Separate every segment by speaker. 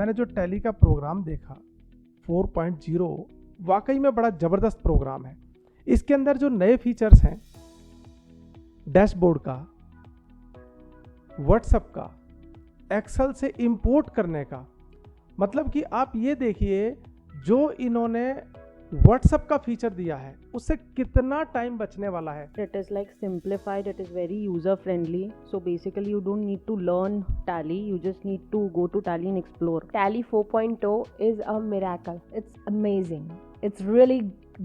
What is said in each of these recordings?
Speaker 1: मैंने जो टैली का प्रोग्राम देखा 4.0 वाकई में बड़ा ज़बरदस्त प्रोग्राम है। इसके अंदर जो नए फीचर्स हैं, डैशबोर्ड का, व्हाट्सएप का, एक्सेल से इंपोर्ट करने का, मतलब कि आप ये देखिए जो इन्होंने व्हाट्सएप का फीचर दिया है उससे कितना टाइम बचने वाला है।
Speaker 2: It is like simplified, it is very user friendly. So basically you don't need to learn Tally, you just need to go to Tally and explore.
Speaker 3: Tally 4.0 is a miracle. It's amazing. It's really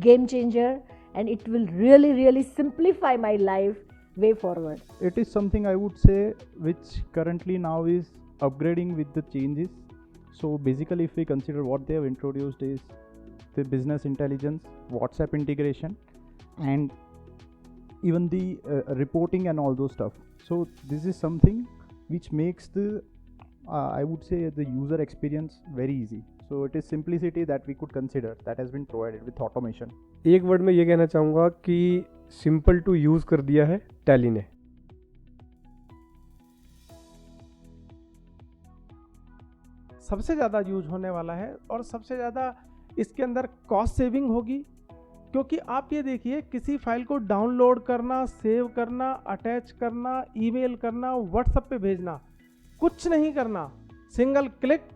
Speaker 3: game changer and it will really simplify my life way forward.
Speaker 4: It is something I would say which currently now is upgrading with the changes. So basically if we consider what they have introduced is the business intelligence, WhatsApp integration, and even the reporting and all those stuff. So this is something which makes the I would say the user experience very easy. So it is simplicity that we could consider that has been provided with automation.
Speaker 5: एक word में ये कहना चाहूँगा कि simple to use कर दिया है tally ने।
Speaker 1: सबसे ज़्यादा यूज होने वाला है और सबसे ज़्यादा इसके अंदर कॉस्ट सेविंग होगी, क्योंकि आप ये देखिए किसी फाइल को डाउनलोड करना, सेव करना, अटैच करना, ईमेल करना, व्हाट्सएप पे भेजना, कुछ नहीं करना, single click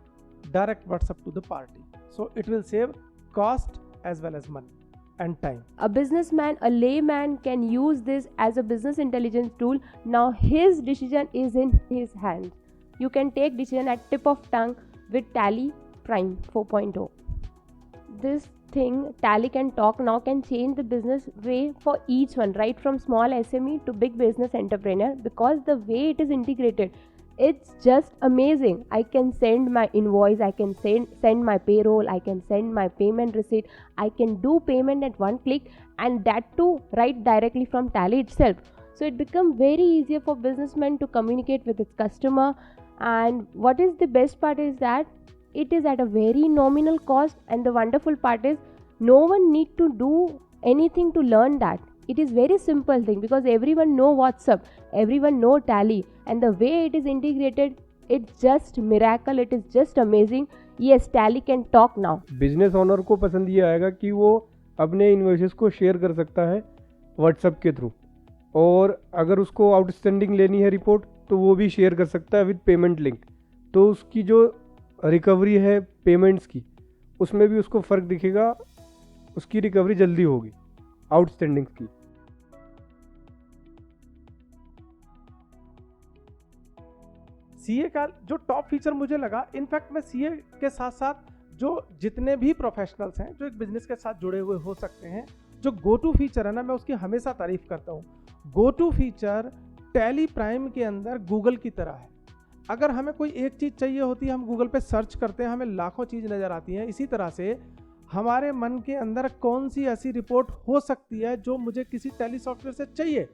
Speaker 1: direct WhatsApp to the party. So it will save cost as well as money and time.
Speaker 3: A businessman, a layman can use this as a business intelligence tool. Now his decision is in his hands. You can take decision at tip of tongue with Tally Prime 4.0. This thing, Tally can talk now, can change the business way for each one, right from small SME to big business entrepreneur, because the way it is integrated, it's just amazing. I can send my invoice, I can send my payroll, I can send my payment receipt, I can do payment at one click, and that too right directly from Tally itself. So it becomes very easier for businessmen to communicate with its customer. And what is the best part is that it is at a very nominal cost, and the wonderful part is no one need to do anything to learn that. It is very simple thing because everyone know WhatsApp, everyone know Tally, and the way it is integrated, it's just miracle, it is just amazing. Yes, Tally can talk now.
Speaker 5: Business owner को पसंद ये आएगा कि वो अपने invoices को share कर सकता है व्हाट्सएप के थ्रू, और अगर उसको आउटस्टैंडिंग लेनी है रिपोर्ट तो वो भी शेयर कर सकता है विद पेमेंट लिंक. तो उसकी जो रिकवरी है पेमेंट्स की, उसमें भी उसको फ़र्क दिखेगा, उसकी रिकवरी जल्दी होगी आउटस्टैंडिंग्स की.
Speaker 1: सीए का जो टॉप फीचर मुझे लगा, इनफैक्ट मैं सीए के साथ साथ जो जितने भी प्रोफेशनल्स हैं जो एक बिजनेस के साथ जुड़े हुए हो सकते हैं, जो गो टू फीचर है ना, मैं उसकी हमेशा तारीफ करता हूँ. Go to feature Tally Prime के अंदर गूगल की तरह है. अगर हमें कोई एक चीज़ चाहिए होती है, हम गूगल पे सर्च करते हैं, हमें लाखों चीज़ नज़र आती हैं. इसी तरह से हमारे मन के अंदर कौन सी ऐसी रिपोर्ट हो सकती है जो मुझे किसी टैली सॉफ्टवेयर से चाहिए,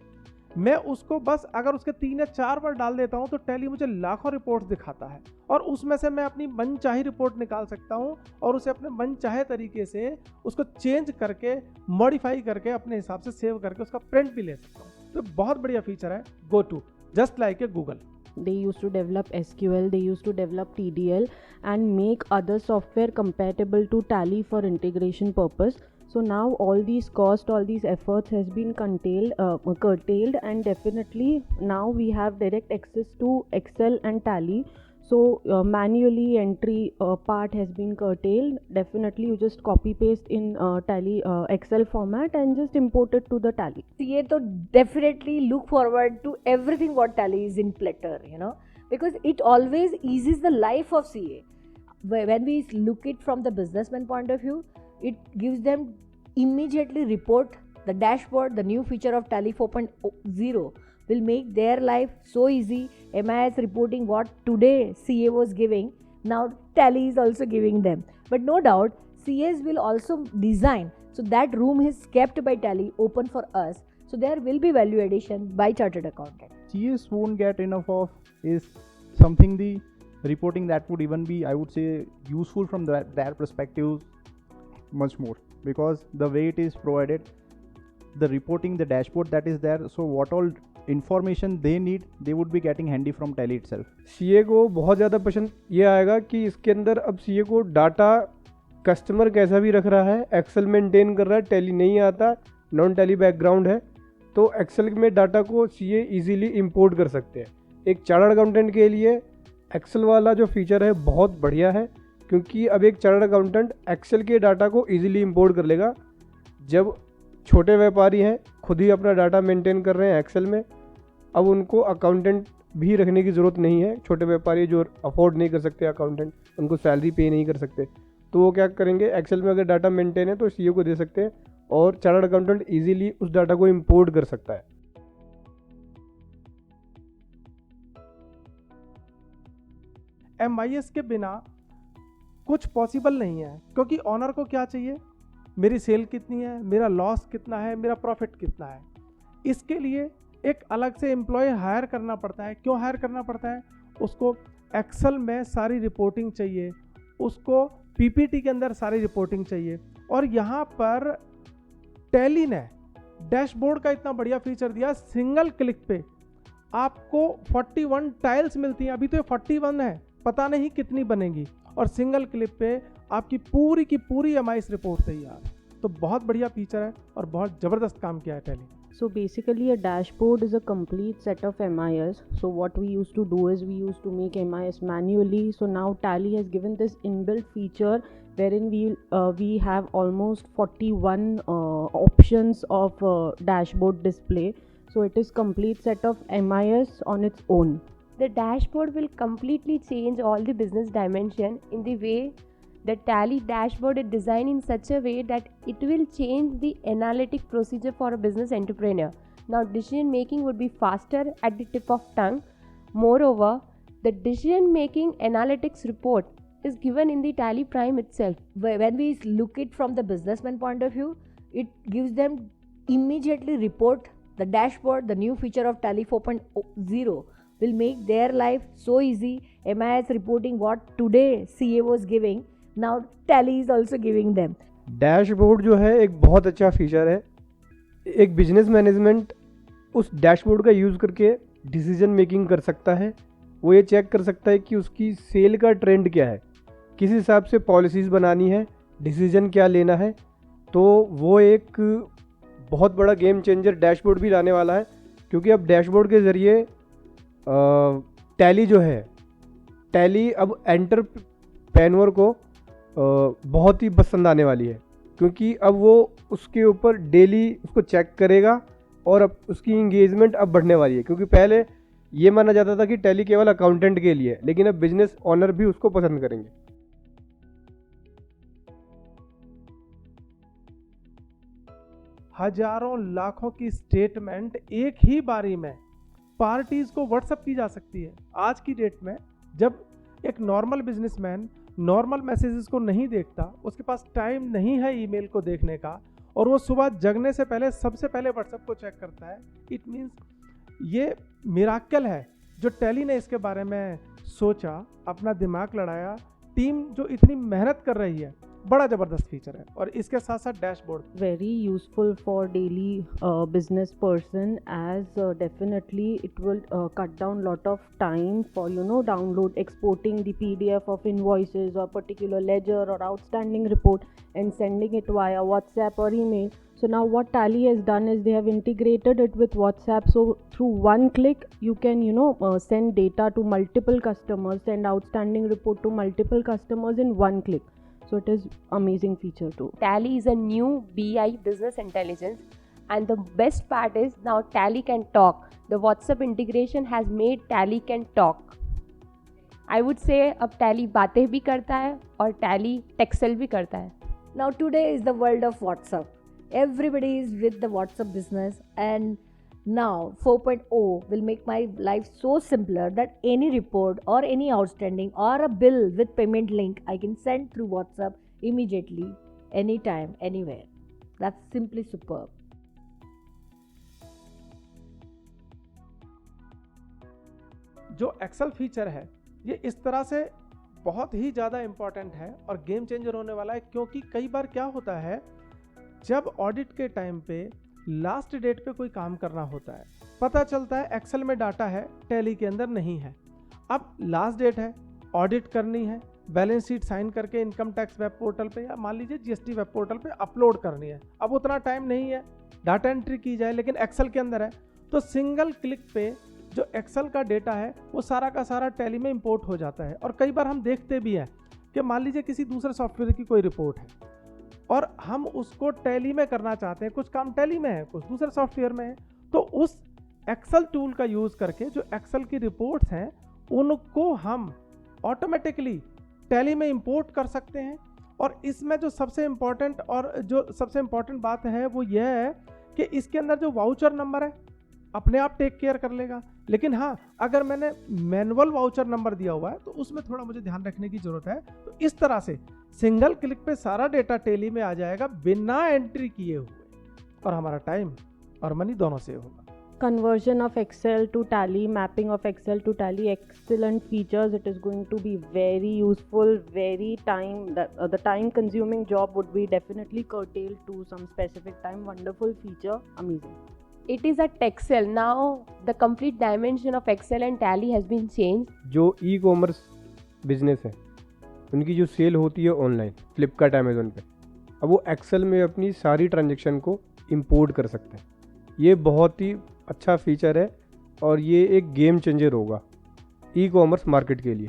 Speaker 1: मैं उसको बस अगर उसके 3 या 4 बार डाल देता हूं तो टैली मुझे लाखों रिपोर्ट्स दिखाता है, और उसमें से मैं अपनी मनचाही रिपोर्ट निकाल सकता हूं और उसे अपने मनचाहे तरीके से उसको चेंज करके, मॉडिफाई करके, अपने हिसाब से सेव करके उसका प्रिंट भी ले सकता हूं. तो बहुत बढ़िया फीचर है go to, just like a Google.
Speaker 2: They used to develop SQL, they used to develop TDL and make other software compatible to Tally for integration purpose. So now all these cost, all these efforts has been curtailed, and definitely now we have direct access to Excel and Tally. So manually entry part has been curtailed. Definitely you just copy paste in Tally Excel format and just import it to the Tally.
Speaker 3: CA to definitely look forward to everything what Tally is in platter, because it always eases the life of CA. When we look it from the businessman point of view, it gives them immediately report the dashboard. The new feature of Tally 4.0 will make their life so easy. MIS reporting what today CA was giving, now Tally is also giving them. But no doubt CAs will also design, so that room is kept by Tally open for us, so there will be value addition by chartered accountant.
Speaker 4: CS won't get enough of is something the reporting that would even be, I would say, useful from their perspective much more, because the way it is provided, the reporting, the dashboard that is there, so what all information they need, they would be getting handy from Tally itself.
Speaker 5: CA को बहुत ज़्यादा पसंद ये आएगा कि इसके अंदर अब सीए को डाटा कस्टमर कैसा भी रख रहा है, एक्सेल मेंटेन कर रहा है, टैली नहीं आता, नॉन टैली बैकग्राउंड है, तो एक्सेल में डाटा को सीए इजीली इंपोर्ट कर सकते हैं। एक चार्टर्ड अकाउंटेंट के लिए एक्सेल वाला जो फीचर है बहुत बढ़िया है, क्योंकि अब एक चार्टर्ड अकाउंटेंट एक्सेल के डाटा को इजीली इंपोर्ट कर लेगा। जब छोटे व्यापारी हैं खुद ही अपना डाटा मेंटेन कर रहे हैं एक्सेल में, अब उनको अकाउंटेंट भी रखने की ज़रूरत नहीं है। छोटे व्यापारी जो अफोर्ड नहीं कर सकते अकाउंटेंट, उनको सैलरी पे नहीं कर सकते, तो वो क्या करेंगे, एक्सेल में अगर डाटा मेंटेन है तो सीईओ को दे सकते हैं और चार्टर्ड अकाउंटेंट इजीली उस डाटा को इंपोर्ट कर सकता है।
Speaker 1: MIS के बिना कुछ पॉसिबल नहीं है, क्योंकि ऑनर को क्या चाहिए, मेरी सेल कितनी है, मेरा लॉस कितना है, मेरा प्रॉफिट कितना है। इसके लिए एक अलग से एम्प्लॉय हायर करना पड़ता है। क्यों हायर करना पड़ता है? उसको एक्सेल में सारी रिपोर्टिंग चाहिए, उसको PPT के अंदर सारी रिपोर्टिंग चाहिए। और यहाँ पर टैली ने डैशबोर्ड का इतना बढ़िया फीचर दिया, सिंगल क्लिक पे आपको 41 टाइल्स मिलती हैं। अभी तो ये 41 है, पता नहीं कितनी बनेगी, और सिंगल क्लिक पे आपकी पूरी की पूरी MIS रिपोर्ट तैयार है। तो बहुत बढ़िया फीचर है और बहुत ज़बरदस्त काम किया है tally.
Speaker 2: So basically a dashboard is a complete set of MIS. So what we used to do is we used to make MIS manually. So now Tally has given this inbuilt feature wherein we have almost 41 options of dashboard display. So it is complete set of MIS on its own.
Speaker 3: The dashboard will completely change all the business dimension in the way the Tally dashboard is designed in such a way that it will change the analytic procedure for a business entrepreneur. Now decision making would be faster at the tip of tongue. Moreover, the decision making analytics report is given in the Tally Prime itself.
Speaker 6: When we look it from the businessman point of view, it gives them immediately report. The dashboard, the new feature of Tally 4.0 will make their life so easy. MIS reporting what today CA was giving, now Tally is also giving them.
Speaker 5: Dashboard जो है एक बहुत अच्छा feature है। एक business management उस dashboard का use करके डिसीजन मेकिंग कर सकता है। वो ये चेक कर सकता है कि उसकी सेल का ट्रेंड क्या है, किस हिसाब से पॉलिसीज़ बनानी है, डिसीजन क्या लेना है। तो वो एक बहुत बड़ा गेम चेंजर डैशबोर्ड भी लाने वाला है, क्योंकि अब डैशबोर्ड के ज़रिए टैली जो है, टैली अब एंटरप्रेन्योर को बहुत ही पसंद आने वाली है, क्योंकि अब वो उसके ऊपर डेली उसको चेक करेगा और अब उसकी इंगेजमेंट अब बढ़ने वाली है। क्योंकि पहले ये माना जाता था कि टैली केवल अकाउंटेंट के लिए है, लेकिन अब बिजनेस ऑनर भी उसको पसंद करेंगे।
Speaker 1: हजारों लाखों की स्टेटमेंट एक ही बारी में पार्टीज को व्हाट्सएप की जा सकती है। आज की डेट में जब एक नॉर्मल बिजनेसमैन नॉर्मल मैसेजेस को नहीं देखता, उसके पास टाइम नहीं है ईमेल को देखने का, और वो सुबह जगने से पहले सबसे पहले व्हाट्सएप को चेक करता है, इट मीन्स ये मिराकल है जो टैली ने इसके बारे में सोचा, अपना दिमाग लड़ाया, टीम जो इतनी मेहनत कर रही है, बड़ा ज़बरदस्त फीचर है। और इसके साथ साथ dashboard
Speaker 2: Very useful for daily business person, as definitely it will cut down lot of time for download exporting the PDF of invoices or particular ledger or outstanding report and sending it via WhatsApp or email. So now what Tally has done is they have integrated it with WhatsApp, so through one click you can send data to multiple customers, send outstanding report to multiple customers in one click. So it is amazing feature too.
Speaker 3: Tally is a new BI business intelligence, and the best part is now Tally can talk. The WhatsApp integration has made Tally can talk. I would say अब Tally बातें भी करता है और Tally टेक्सेल भी करता है।
Speaker 6: Now today is the world of WhatsApp. Everybody is with the WhatsApp business, and now 4.0 will make my life so simpler that any report or any outstanding or a bill with payment link I can send through WhatsApp immediately, anytime, anywhere. That's simply superb.
Speaker 1: जो Excel feature है ये इस तरह से बहुत ही ज़्यादा important है और गेम चेंजर होने वाला है, क्योंकि कई बार क्या होता है, जब ऑडिट के टाइम पे लास्ट डेट पे कोई काम करना होता है, पता चलता है एक्सेल में डाटा है, टैली के अंदर नहीं है। अब लास्ट डेट है, ऑडिट करनी है, बैलेंस शीट साइन करके इनकम टैक्स वेब पोर्टल पे या मान लीजिए जीएसटी वेब पोर्टल पे अपलोड करनी है। अब उतना टाइम नहीं है, डाटा एंट्री की जाए, लेकिन एक्सेल के अंदर है, तो सिंगल क्लिक पे जो एक्सेल का डेटा है वो सारा का सारा टैली में इंपोर्ट हो जाता है। और कई बार हम देखते भी हैं कि मान लीजिए किसी दूसरे सॉफ्टवेयर की कोई रिपोर्ट है और हम उसको टैली में करना चाहते हैं, कुछ काम टैली में है, कुछ दूसरे सॉफ्टवेयर में है, तो उस एक्सेल टूल का यूज़ करके जो एक्सेल की रिपोर्ट्स हैं उनको हम ऑटोमेटिकली टैली में इंपोर्ट कर सकते हैं। और इसमें जो सबसे इम्पॉर्टेंट बात है वो यह है कि इसके अंदर जो वाउचर नंबर है अपने आप टेक केयर कर लेगा। लेकिन हाँ, अगर मैंने मैनुअल वाउचर नंबर दिया हुआ है तो उसमें थोड़ा मुझे ध्यान रखने की ज़रूरत है। तो इस तरह से सिंगल क्लिक पे सारा डेटा टैली में आ जाएगा बिना एंट्री किए हुए, और हमारा टाइम और मनी दोनों सेव होगा।
Speaker 2: Conversion of Excel to Tally, mapping of Excel to Tally, excellent features. It is going to be very useful, very the time consuming job would be definitely curtailed to some specific time. Wonderful feature, amazing.
Speaker 3: It is a Texel. Now the complete dimension of Excel and Tally has been changed.
Speaker 5: जो e-commerce business है उनकी जो cell होती है online Flipkart Amazon पे, अब वो Excel में अपनी सारी ट्रांजेक्शन को इंपोर्ट कर सकते हैं। ये बहुत ही अच्छा फीचर है और ये एक गेम चेंजर होगा ई-कॉमर्स मार्केट के लिए।